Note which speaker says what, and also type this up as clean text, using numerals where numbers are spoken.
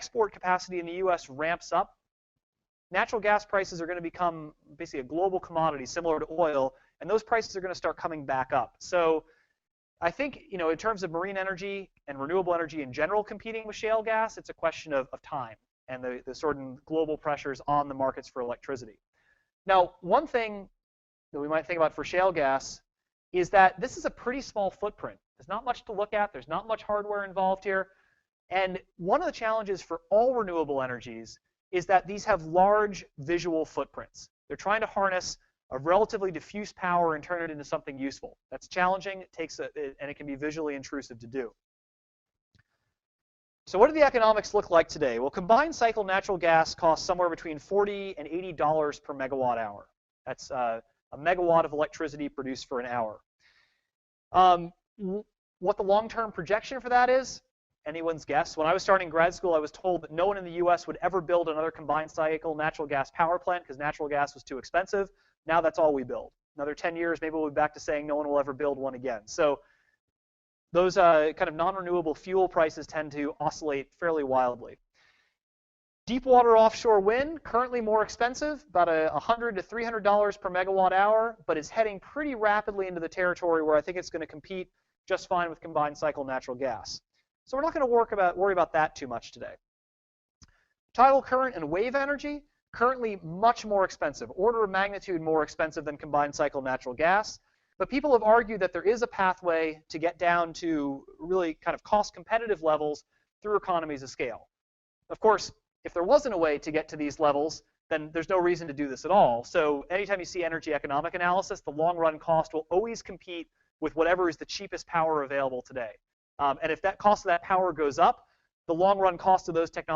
Speaker 1: export capacity in the US ramps up, natural gas prices are going to become basically a global commodity similar to oil, and those prices are going to start coming back up. So I think, in terms of marine energy and renewable energy in general competing with shale gas, it's a question of time and the sort of global pressures on the markets for electricity. Now, one thing that we might think about for shale gas is that this is a pretty small footprint. There's not much to look at. There's not much hardware involved here. And one of the challenges for all renewable energies is that these have large visual footprints. They're trying to harness a relatively diffuse power and turn it into something useful. That's challenging. It takes and it can be visually intrusive to do. So what do the economics look like today? Well, combined cycle natural gas costs somewhere between $40 and $80 per megawatt hour. That's a megawatt of electricity produced for an hour. What the long-term projection for that is, anyone's guess. When I was starting grad school, I was told that no one in the US would ever build another combined cycle natural gas power plant because natural gas was too expensive. Now that's all we build. Another 10 years, maybe we'll be back to saying no one will ever build one again. So those kind of non-renewable fuel prices tend to oscillate fairly wildly. Deepwater offshore wind, currently more expensive, about $100 to $300 per megawatt hour, but is heading pretty rapidly into the territory where I think it's going to compete just fine with combined cycle natural gas. So we're not going to worry about that too much today. Tidal current and wave energy, currently much more expensive, order of magnitude more expensive than combined cycle natural gas. But people have argued that there is a pathway to get down to really kind of cost competitive levels through economies of scale. Of course, if there wasn't a way to get to these levels, then there's no reason to do this at all. So anytime you see energy economic analysis, the long run cost will always compete with whatever is the cheapest power available today. And if that cost of that power goes up, the long run cost of those technologies